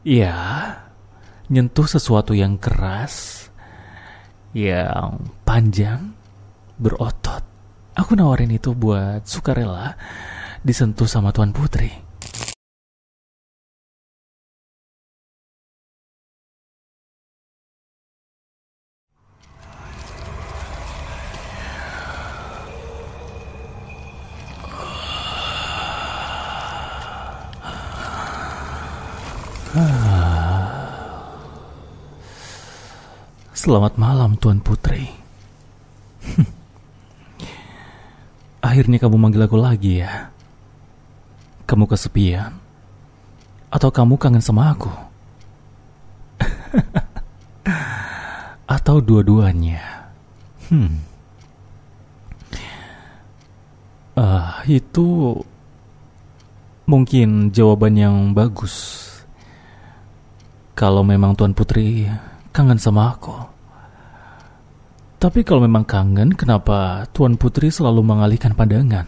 Ya, nyentuh sesuatu yang keras, yang panjang, berotot. Aku nawarin itu buat sukarela disentuh sama Tuan Putri. Selamat malam, Tuan Putri. Akhirnya kamu manggil aku lagi ya. Kamu kesepian? Atau kamu kangen sama aku? Atau dua-duanya? Itu mungkin jawaban yang bagus. Kalau memang Tuan Putri kangen sama aku. Tapi kalau memang kangen, kenapa Tuan Putri selalu mengalihkan pandangan?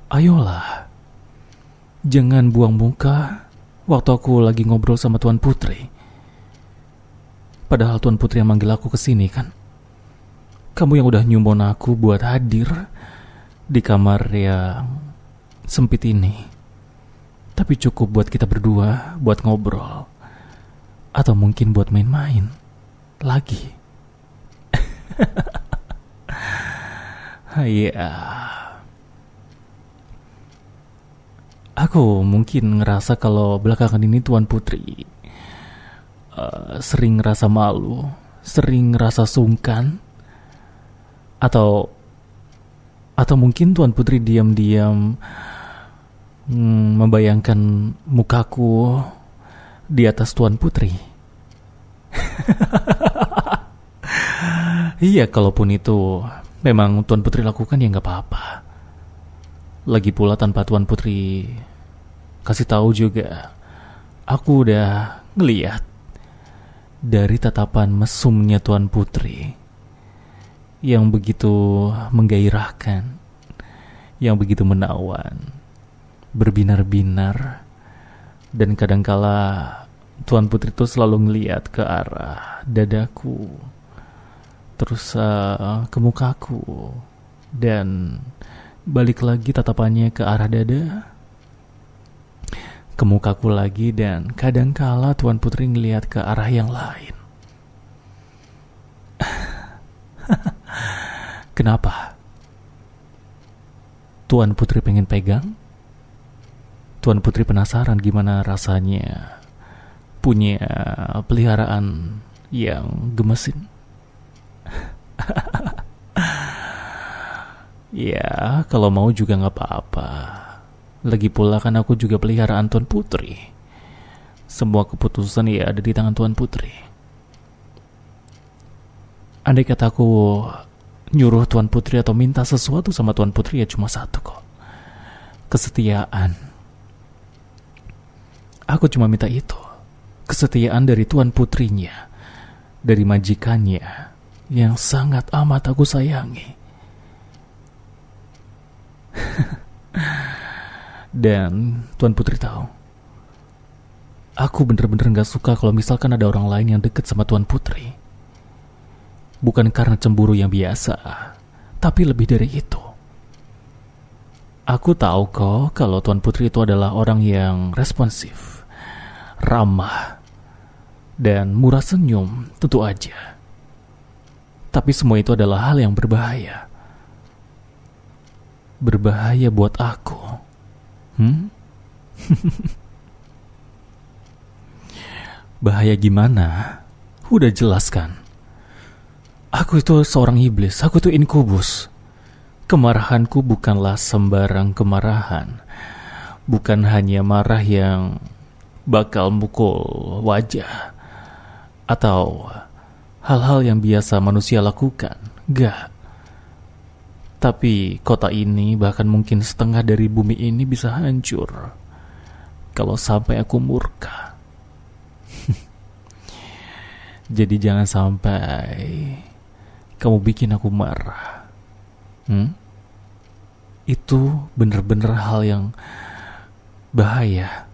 Ayolah, jangan buang muka waktu aku lagi ngobrol sama Tuan Putri. Padahal Tuan Putri yang manggil aku kesini kan. Kamu yang udah nyumbon aku buat hadir di kamar yang sempit ini. Tapi cukup buat kita berdua, buat ngobrol. Atau mungkin buat main-main lagi. Ya, aku mungkin ngerasa kalau belakangan ini Tuan Putri sering ngerasa malu, sering ngerasa sungkan, atau mungkin Tuan Putri diam-diam membayangkan mukaku di atas Tuan Putri. Iya, kalaupun itu memang Tuan Putri lakukan ya nggak apa-apa. Lagi pula tanpa Tuan Putri kasih tahu juga, aku udah ngeliat dari tatapan mesumnya Tuan Putri yang begitu menggairahkan, yang begitu menawan, berbinar-binar, dan kadangkala Tuan Putri itu selalu ngeliat ke arah dadaku, terus ke mukaku, dan balik lagi tatapannya ke arah dada, ke mukaku lagi, dan kadangkala Tuan Putri ngeliat ke arah yang lain. Kenapa? Tuan Putri pengen pegang? Tuan Putri penasaran gimana rasanya punya peliharaan yang gemesin? Ya, kalau mau juga gak apa-apa. Lagi pula kan aku juga peliharaan Tuan Putri. Semua keputusan ya ada di tangan Tuan Putri. Andai kata aku nyuruh Tuan Putri atau minta sesuatu sama Tuan Putri ya cuma satu kok. Kesetiaan. Aku cuma minta itu. Kesetiaan dari Tuan Putrinya, dari majikannya yang sangat amat aku sayangi. Dan Tuan Putri tahu, aku bener-bener gak suka kalau misalkan ada orang lain yang deket sama Tuan Putri. Bukan karena cemburu yang biasa, tapi lebih dari itu. Aku tahu kok kalau Tuan Putri itu adalah orang yang responsif, ramah, dan murah senyum tentu aja. Tapi semua itu adalah hal yang berbahaya. Berbahaya buat aku. Bahaya gimana? Udah jelas kan. Aku itu seorang iblis, aku itu inkubus. Kemarahanku bukanlah sembarang kemarahan. Bukan hanya marah yang bakal mukul wajah atau hal-hal yang biasa manusia lakukan. Gak. Tapi kota ini, bahkan mungkin setengah dari bumi ini bisa hancur kalau sampai aku murka. Jadi jangan sampai kamu bikin aku marah. Itu bener-bener hal yang bahaya.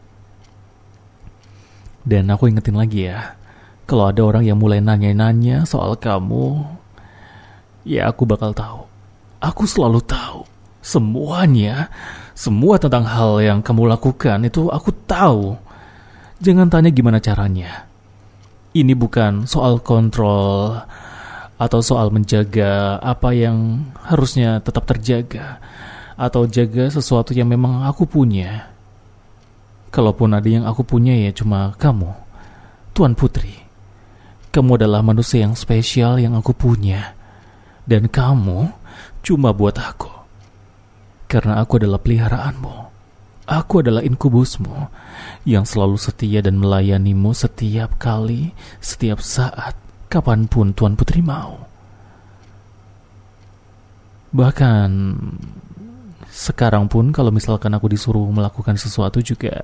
Dan aku ingetin lagi ya, kalau ada orang yang mulai nanya-nanya soal kamu, ya aku bakal tahu. Aku selalu tahu. Semuanya, semua tentang hal yang kamu lakukan itu aku tahu. Jangan tanya gimana caranya. Ini bukan soal kontrol atau soal menjaga apa yang harusnya tetap terjaga, atau jaga sesuatu yang memang aku punya. Kalaupun ada yang aku punya ya cuma kamu, Tuan Putri. Kamu adalah manusia yang spesial yang aku punya. Dan kamu cuma buat aku. Karena aku adalah peliharaanmu. Aku adalah inkubusmu yang selalu setia dan melayanimu setiap kali, setiap saat, kapanpun Tuan Putri mau. Bahkan sekarang pun kalau misalkan aku disuruh melakukan sesuatu juga,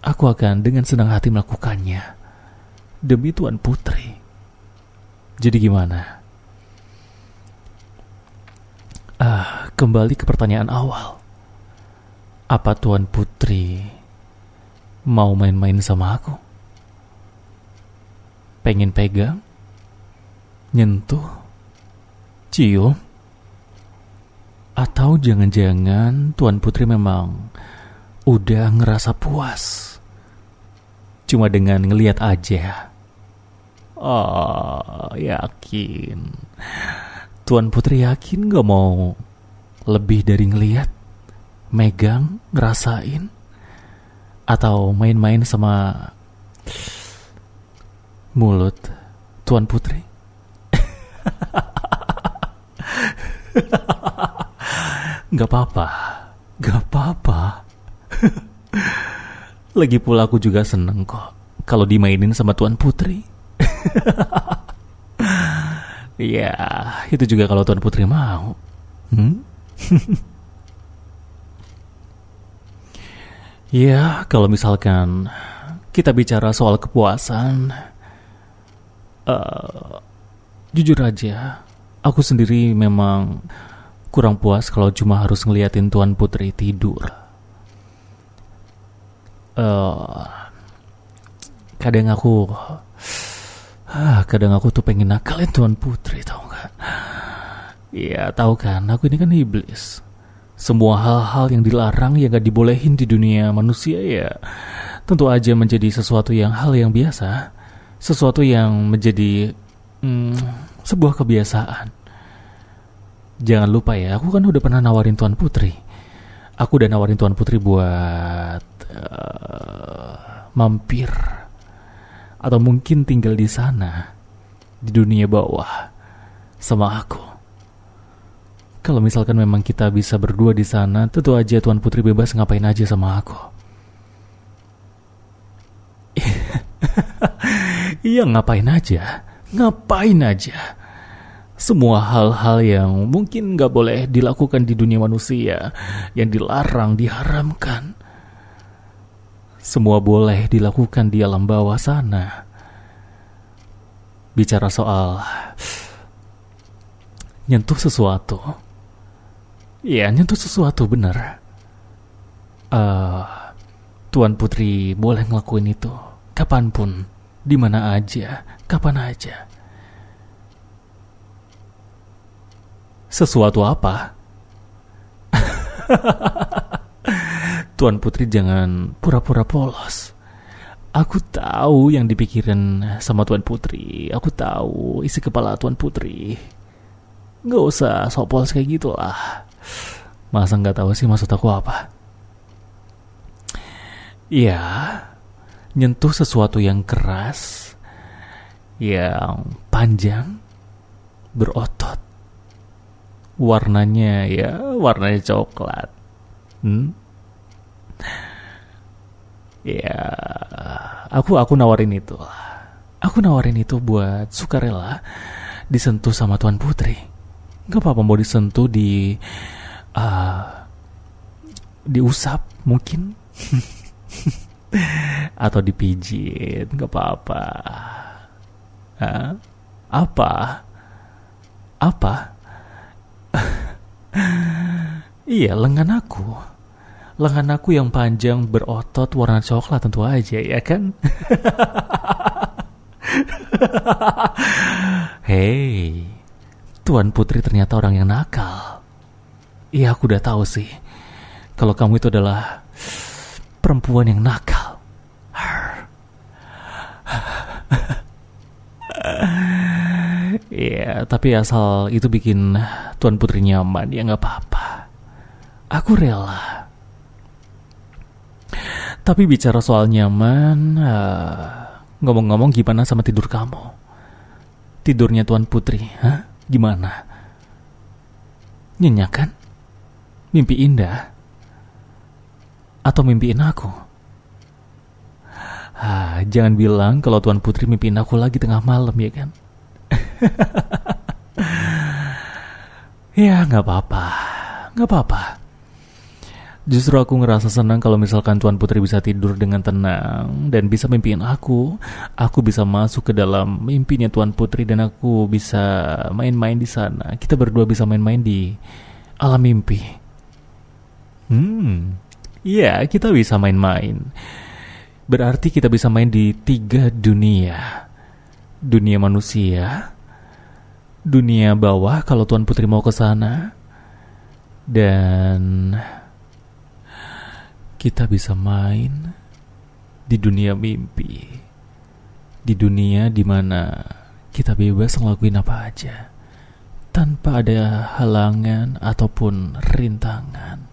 aku akan dengan senang hati melakukannya. Demi Tuan Putri. Jadi gimana? Kembali ke pertanyaan awal. Apa Tuan Putri mau main-main sama aku? Pengen pegang? Nyentuh? Cium? Atau jangan-jangan Tuan Putri memang udah ngerasa puas cuma dengan ngelihat aja? Oh, yakin. Tuan Putri yakin gak mau lebih dari ngelihat, megang, ngerasain, atau main-main sama mulut Tuan Putri? Gak apa-apa, gak apa-apa. Lagi pula aku juga seneng kok kalau dimainin sama Tuan Putri. Ya, itu juga kalau Tuan Putri mau. Ya, kalau misalkan kita bicara soal kepuasan, jujur aja, aku sendiri memang kurang puas kalau cuma harus ngeliatin Tuan Putri tidur. Kadang aku tuh pengen nakalin Tuan Putri, tau gak? Ya tahu kan, aku ini kan iblis. Semua hal-hal yang dilarang, yang gak dibolehin di dunia manusia ya tentu aja menjadi sesuatu yang hal yang biasa, sesuatu yang menjadi sebuah kebiasaan. Jangan lupa ya, aku kan udah pernah nawarin Tuan Putri. Aku udah nawarin Tuan Putri buat mampir atau mungkin tinggal di sana, di dunia bawah sama aku. Kalau misalkan memang kita bisa berdua di sana, tentu aja Tuan Putri bebas ngapain aja sama aku. Iya, ngapain aja. Semua hal-hal yang mungkin gak boleh dilakukan di dunia manusia, yang dilarang, diharamkan, semua boleh dilakukan di alam bawah sana. Bicara soal nyentuh sesuatu, ya nyentuh sesuatu bener. Tuan Putri boleh ngelakuin itu kapanpun, dimana aja, kapan aja. Sesuatu apa? Tuan Putri jangan pura-pura polos. Aku tahu yang dipikirin sama Tuan Putri. Aku tahu isi kepala Tuan Putri. Gak usah sok polos kayak gitu lah. Masa gak tahu sih maksud aku apa? Ya, nyentuh sesuatu yang keras, yang panjang, berotot. Warnanya coklat. Ya, aku nawarin itu. Aku nawarin itu buat sukarela disentuh sama Tuan Putri. Gak apa-apa mau disentuh, diusap mungkin. Atau dipijit, gak apa-apa. Apa? Iya, lengan Lengan aku yang panjang berotot warna coklat tentu aja, ya kan? Hei, Tuan Putri ternyata orang yang nakal. Iya, aku udah tahu sih kalau kamu itu adalah perempuan yang nakal. Iya, tapi asal itu bikin Tuan Putri nyaman, ya nggak apa-apa. Aku rela. Tapi bicara soal nyaman, ngomong-ngomong gimana sama tidur kamu? Tidurnya Tuan Putri, gimana? Nyenyak kan? Mimpi indah? Atau mimpiin aku? Jangan bilang kalau Tuan Putri mimpiin aku lagi tengah malam, ya kan? Ya, nggak apa-apa. Nggak apa-apa. Justru aku ngerasa senang kalau misalkan Tuan Putri bisa tidur dengan tenang dan bisa mimpiin aku. Aku bisa masuk ke dalam mimpinya Tuan Putri dan aku bisa main-main di sana. Kita berdua bisa main-main di alam mimpi. Iya, kita bisa main-main. Berarti kita bisa main di 3 dunia. Dunia manusia, dunia bawah kalau Tuan Putri mau ke sana, dan kita bisa main di dunia mimpi. Di dunia dimana kita bebas ngelakuin apa aja tanpa ada halangan ataupun rintangan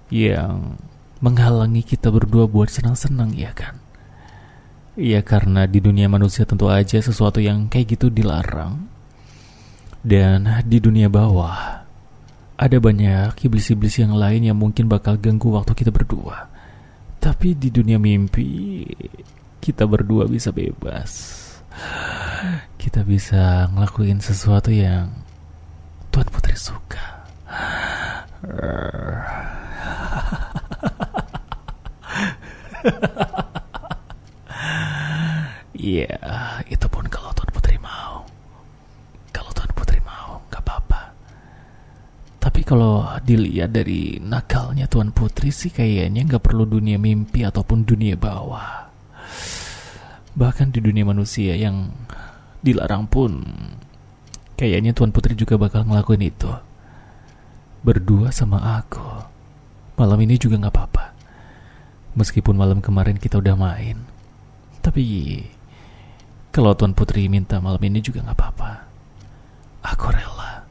yang menghalangi kita berdua buat senang-senang, ya kan? Ya, karena di dunia manusia tentu aja sesuatu yang kayak gitu dilarang. Dan di dunia bawah ada banyak iblis-iblis yang lain yang mungkin bakal ganggu waktu kita berdua. Tapi di dunia mimpi kita berdua bisa bebas. Kita bisa ngelakuin sesuatu yang Tuan Putri suka. Iya, itu pun kalau Tuan Putri mau. Kalau Tuan Putri mau, gak apa-apa. Tapi kalau dilihat dari nakalnya Tuan Putri sih kayaknya gak perlu dunia mimpi ataupun dunia bawah. Bahkan di dunia manusia yang dilarang pun kayaknya Tuan Putri juga bakal ngelakuin itu. Berdua sama aku. Malam ini juga gak apa-apa. Meskipun malam kemarin kita udah main. Tapi kalau Tuan Putri minta malam ini juga gak apa-apa. Aku rela.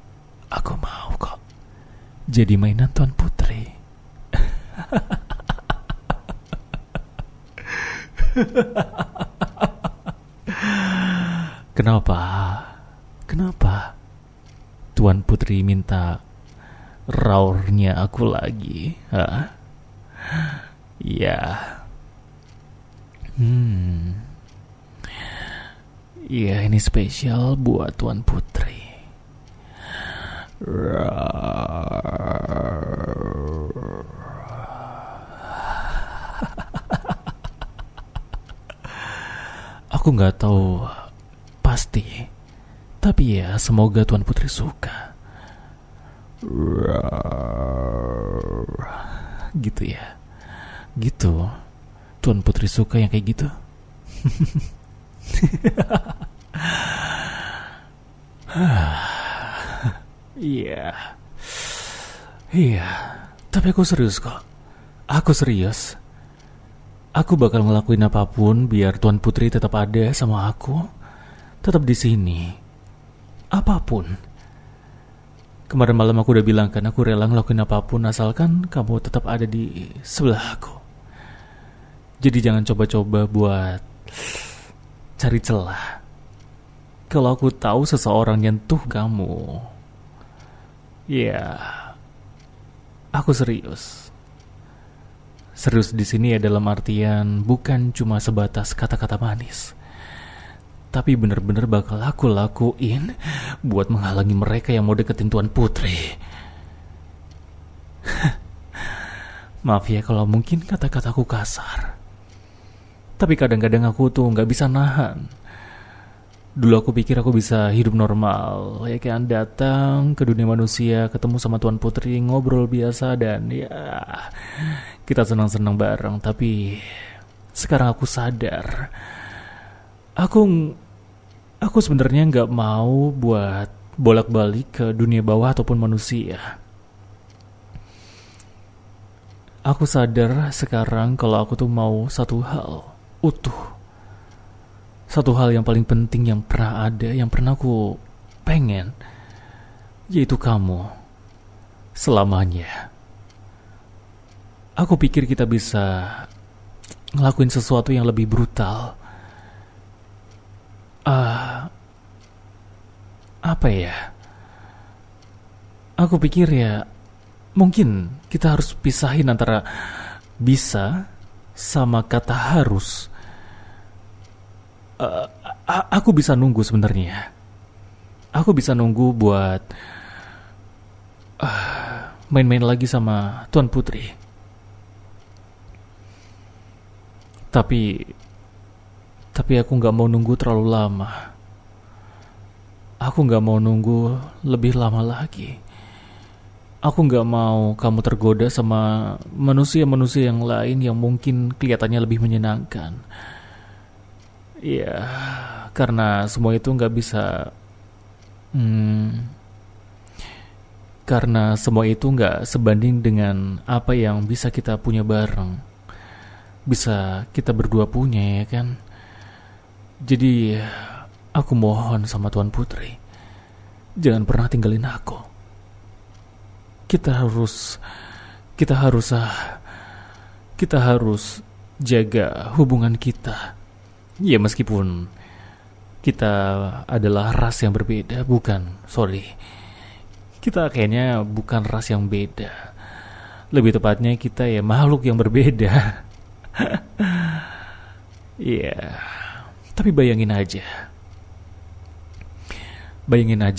Aku mau kok jadi mainan Tuan Putri. Kenapa? Kenapa Tuan Putri minta raurnya aku lagi? Ya. Iya, ini spesial buat Tuan Putri. Aku nggak tahu pasti, tapi ya semoga Tuan Putri suka. Gitu ya, gitu. Tuan Putri suka yang kayak gitu. Iya, tapi aku serius kok. Aku serius. Aku bakal ngelakuin apapun biar Tuan Putri tetap ada sama aku, tetap di sini. Apapun. Kemarin malam aku udah bilang kan, aku rela ngelakuin apapun asalkan kamu tetap ada di sebelah aku. Jadi jangan coba-coba buat cari celah. Kalau aku tahu seseorang nyentuh kamu, ya, aku serius. Serius di sini ya dalam artian bukan cuma sebatas kata-kata manis, tapi bener-bener bakal aku lakuin buat menghalangi mereka yang mau deketin Tuan Putri. Maaf ya kalau mungkin kata-kataku kasar, tapi kadang-kadang aku tuh gak bisa nahan. Dulu aku pikir aku bisa hidup normal, ya kan, datang ke dunia manusia, ketemu sama Tuan Putri, ngobrol biasa dan ya kita senang-senang bareng. Tapi sekarang aku sadar, aku aku sebenarnya nggak mau buat bolak-balik ke dunia bawah ataupun manusia. Aku sadar sekarang kalau aku tuh mau satu hal utuh. Satu hal yang paling penting yang pernah ada, yang pernah aku pengen, yaitu kamu selamanya. Aku pikir kita bisa ngelakuin sesuatu yang lebih brutal. Apa ya? Aku pikir ya, mungkin kita harus pisahin antara bisa sama kata harus. Aku bisa nunggu sebenarnya. Aku bisa nunggu buat main-main lagi sama Tuan Putri. Tapi aku nggak mau nunggu terlalu lama. Aku nggak mau nunggu lebih lama lagi. Aku nggak mau kamu tergoda sama manusia-manusia yang lain yang mungkin kelihatannya lebih menyenangkan. Ya, karena semua itu nggak bisa. Karena semua itu nggak sebanding dengan apa yang bisa kita punya bareng. Bisa kita berdua punya, ya kan? Jadi, aku mohon sama Tuan Putri, jangan pernah tinggalin aku. Kita harus jaga hubungan kita. Ya, meskipun kita adalah ras yang berbeda, kita kayaknya bukan ras yang beda. Lebih tepatnya kita ya makhluk yang berbeda. Iya. Tapi bayangin aja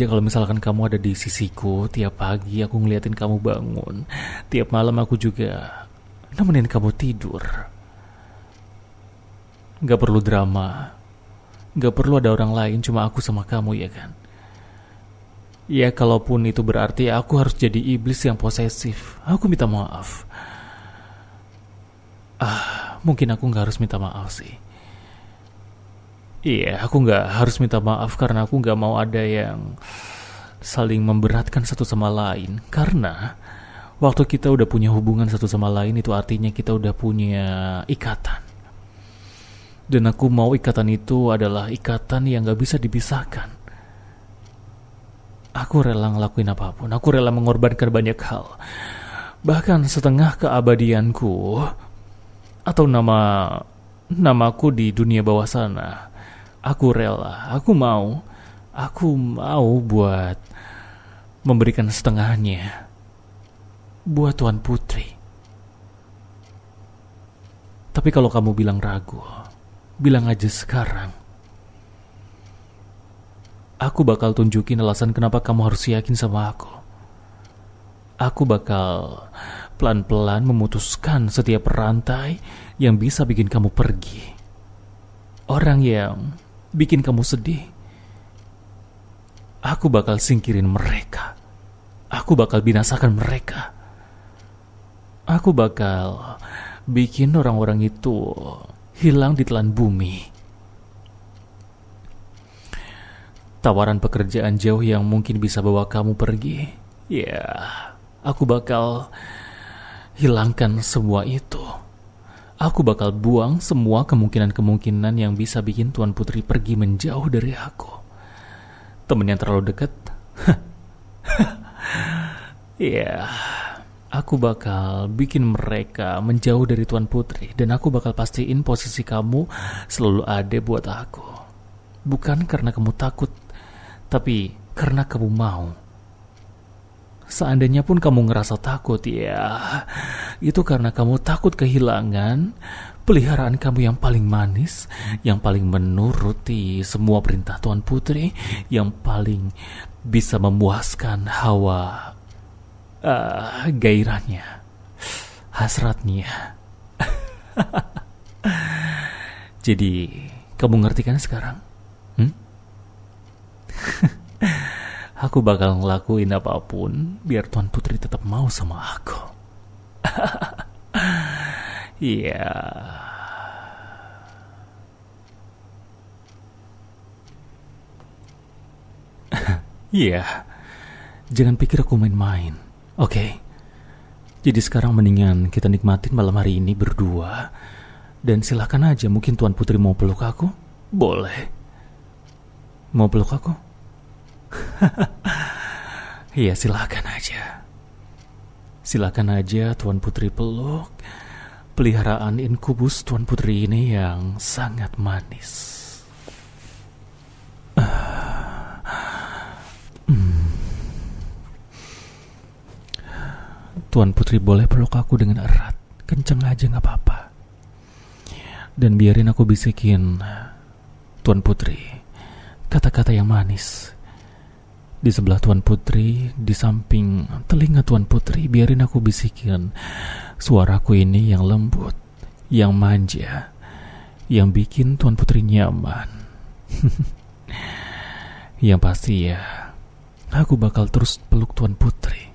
kalau misalkan kamu ada di sisiku. Tiap pagi aku ngeliatin kamu bangun. Tiap malam aku juga nemenin kamu tidur. Gak perlu drama, gak perlu ada orang lain, cuma aku sama kamu, ya kan? Ya, kalaupun itu berarti aku harus jadi iblis yang posesif, aku minta maaf. Mungkin aku gak harus minta maaf sih. Iya, aku gak harus minta maaf karena aku gak mau ada yang saling memberatkan satu sama lain. Karena waktu kita udah punya hubungan satu sama lain, itu artinya kita udah punya ikatan. Dan aku mau ikatan itu adalah ikatan yang gak bisa dipisahkan. Aku rela ngelakuin apapun. Aku rela mengorbankan banyak hal. Bahkan setengah keabadianku atau namaku di dunia bawah sana. Aku rela. Aku mau buat memberikan setengahnya buat Tuan Putri. Tapi kalau kamu bilang ragu, bilang aja sekarang. Aku bakal tunjukin alasan kenapa kamu harus yakin sama aku. Aku bakal pelan-pelan memutuskan setiap rantai yang bisa bikin kamu pergi. Orang yang bikin kamu sedih. Aku bakal singkirin mereka. Aku bakal binasakan mereka. Aku bakal bikin orang-orang itu hilang di telan bumi. Tawaran pekerjaan jauh yang mungkin bisa bawa kamu pergi. Ya, aku bakal hilangkan semua itu. Aku bakal buang semua kemungkinan-kemungkinan yang bisa bikin Tuan Putri pergi menjauh dari aku. Temen yang terlalu dekat. Ya, aku bakal bikin mereka menjauh dari Tuan Putri. Dan aku bakal pastiin posisi kamu selalu ada buat aku. Bukan karena kamu takut, tapi karena kamu mau. Seandainya pun kamu ngerasa takut, ya itu karena kamu takut kehilangan peliharaan kamu yang paling manis, yang paling menuruti semua perintah Tuan Putri, yang paling bisa memuaskan hawa gairahnya, hasratnya. Jadi, kamu ngerti kan sekarang? Aku bakal ngelakuin apapun biar Tuan Putri tetap mau sama aku. Iya. Iya. Jangan pikir aku main-main. Oke. Jadi sekarang mendingan kita nikmatin malam hari ini berdua. Dan silakan aja, mungkin Tuan Putri mau peluk aku? Boleh. Mau peluk aku? Iya, silakan aja. Silakan aja Tuan Putri peluk peliharaan inkubus Tuan Putri ini yang sangat manis. Tuan Putri boleh peluk aku dengan erat, kenceng aja gak apa-apa. Dan biarin aku bisikin Tuan Putri kata-kata yang manis di sebelah Tuan Putri, di samping telinga Tuan Putri. Biarin aku bisikin suaraku ini yang lembut, yang manja, yang bikin Tuan Putri nyaman. Yang pasti ya, aku bakal terus peluk Tuan Putri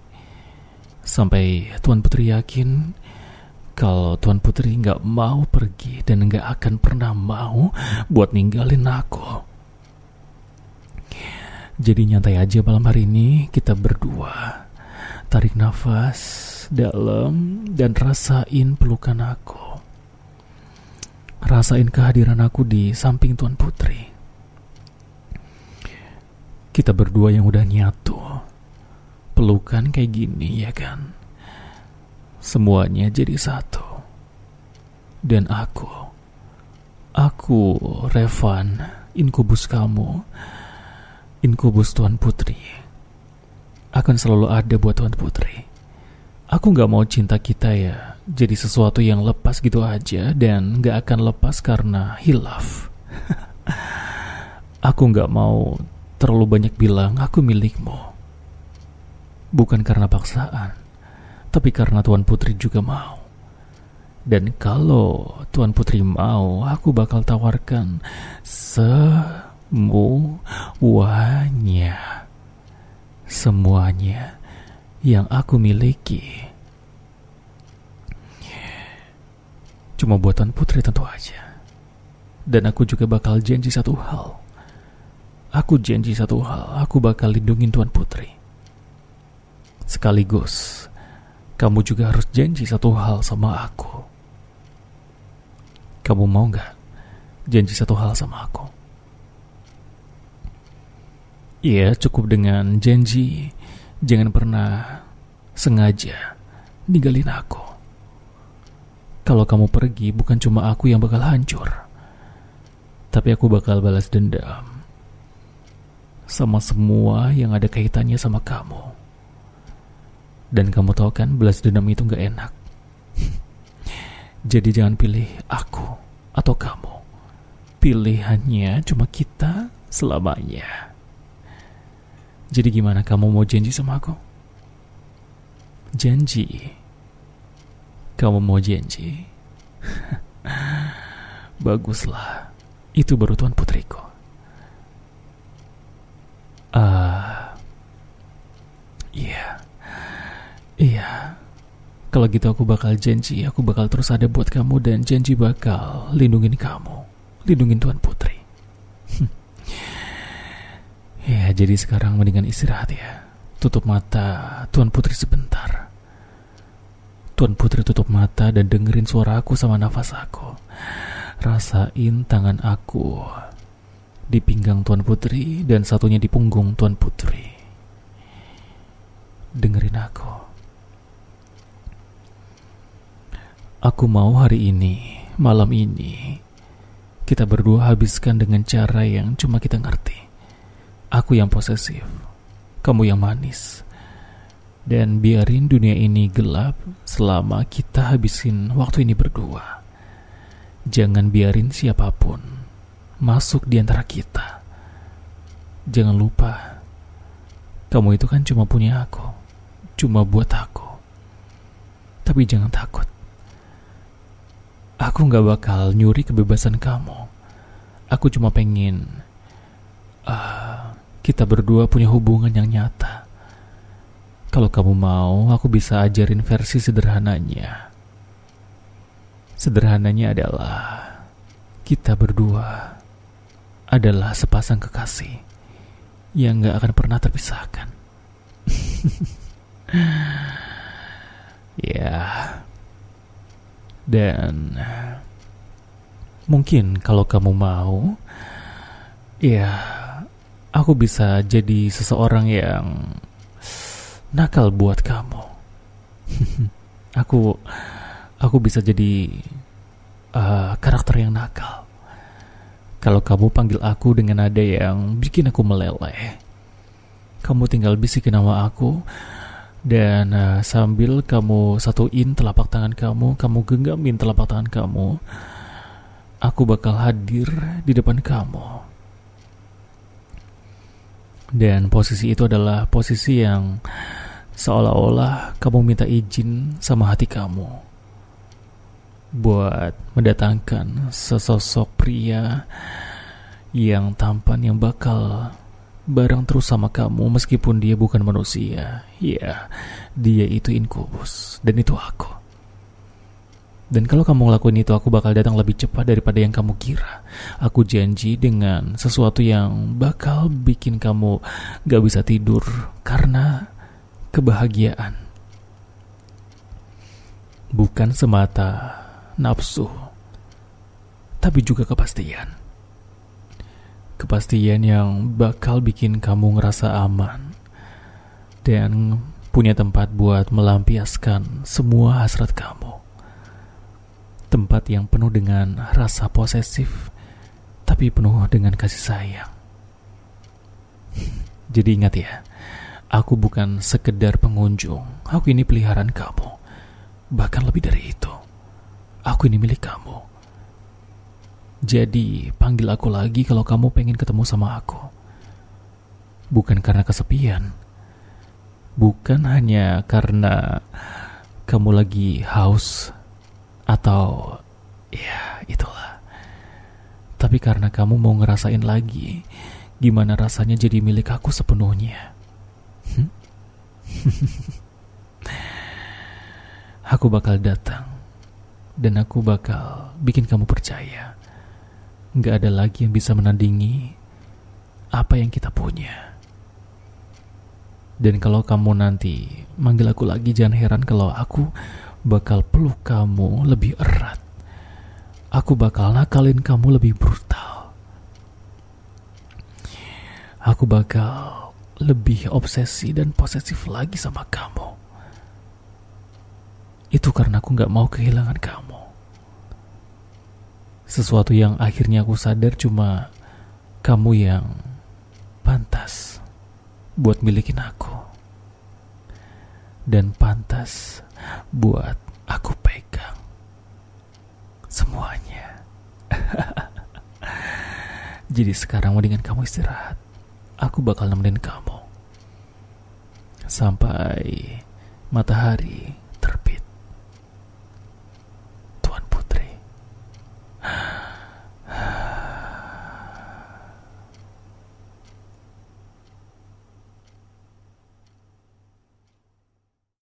sampai Tuan Putri yakin kalau Tuan Putri gak mau pergi dan gak akan pernah mau buat ninggalin aku. Jadi nyantai aja malam hari ini, kita berdua. Tarik nafas dalam dan rasain pelukan aku. Rasain kehadiran aku di samping Tuan Putri. Kita berdua yang udah nyatu. Pelukan kayak gini, ya kan? Semuanya jadi satu. Dan aku Revan, inkubus kamu, inkubus Tuan Putri, akan selalu ada buat Tuan Putri. Aku gak mau cinta kita ya jadi sesuatu yang lepas gitu aja dan gak akan lepas karena hilaf. Aku gak mau terlalu banyak bilang aku milikmu. Bukan karena paksaan, tapi karena Tuan Putri juga mau. Dan kalau Tuan Putri mau, aku bakal tawarkan semuanya yang aku miliki. Cuma buat Tuan Putri tentu aja. Dan aku juga bakal janji satu hal. Aku bakal lindungin Tuan Putri. Sekaligus, kamu juga harus janji satu hal sama aku. Kamu mau gak janji satu hal sama aku? Iya, cukup dengan janji jangan pernah sengaja ninggalin aku. Kalau kamu pergi, bukan cuma aku yang bakal hancur, tapi aku bakal balas dendam sama semua yang ada kaitannya sama kamu. Dan kamu tahu kan, balas dendam itu gak enak. Jadi jangan pilih aku atau kamu. Pilihannya cuma kita selamanya. Jadi gimana, kamu mau janji sama aku? Janji? Kamu mau janji? Baguslah. Itu baru Tuan Putriku. Iya, kalau gitu aku bakal janji, aku bakal terus ada buat kamu dan janji bakal lindungin kamu, lindungin Tuan Putri. Ya, jadi sekarang mendingan istirahat ya. Tutup mata Tuan Putri sebentar. Tuan Putri tutup mata dan dengerin suara aku sama nafas aku. Rasain tangan aku di pinggang Tuan Putri dan satunya di punggung Tuan Putri. Dengerin aku. Aku mau hari ini, malam ini, kita berdua habiskan dengan cara yang cuma kita ngerti. Aku yang posesif, kamu yang manis. Dan biarin dunia ini gelap selama kita habisin waktu ini berdua. Jangan biarin siapapun masuk di antara kita. Jangan lupa, kamu itu kan cuma punya aku, cuma buat aku. Tapi jangan takut. Aku gak bakal nyuri kebebasan kamu. Aku cuma pengen kita berdua punya hubungan yang nyata. Kalau kamu mau, aku bisa ajarin versi sederhananya. Sederhananya adalah kita berdua adalah sepasang kekasih yang gak akan pernah terpisahkan. Ya. Dan mungkin kalau kamu mau, ya, aku bisa jadi seseorang yang nakal buat kamu. Aku bisa jadi karakter yang nakal. Kalau kamu panggil aku dengan nada yang bikin aku meleleh, kamu tinggal bisikin nama aku, dan sambil kamu satuin telapak tangan kamu genggamin telapak tangan kamu, aku bakal hadir di depan kamu. Dan posisi itu adalah posisi yang seolah-olah kamu minta izin sama hati kamu buat mendatangkan sesosok pria yang tampan yang bakal bareng terus sama kamu meskipun dia bukan manusia. Ya, dia itu inkubus dan itu aku. Dan kalau kamu ngelakuin itu, aku bakal datang lebih cepat daripada yang kamu kira. Aku janji dengan sesuatu yang bakal bikin kamu gak bisa tidur karena kebahagiaan. Bukan semata nafsu, tapi juga kepastian. Kepastian yang bakal bikin kamu ngerasa aman dan punya tempat buat melampiaskan semua hasrat kamu. Tempat yang penuh dengan rasa posesif, tapi penuh dengan kasih sayang. Jadi ingat ya, aku bukan sekedar pengunjung. Aku ini peliharaan kamu. Bahkan lebih dari itu, aku ini milik kamu. Jadi panggil aku lagi kalau kamu pengen ketemu sama aku. Bukan karena kesepian, bukan hanya karena kamu lagi haus atau ya itulah, tapi karena kamu mau ngerasain lagi gimana rasanya jadi milik aku sepenuhnya. Aku bakal datang dan aku bakal bikin kamu percaya gak ada lagi yang bisa menandingi apa yang kita punya. Dan kalau kamu nanti manggil aku lagi, jangan heran kalau aku bakal peluk kamu lebih erat. Aku bakal nakalin kamu lebih brutal. Aku bakal lebih obsesi dan posesif lagi sama kamu. Itu karena aku gak mau kehilangan kamu. Sesuatu yang akhirnya aku sadar cuma kamu yang pantas buat milikin aku. Dan pantas buat aku pegang semuanya. Jadi sekarang mendingan kamu istirahat. Aku bakal nemenin kamu sampai matahari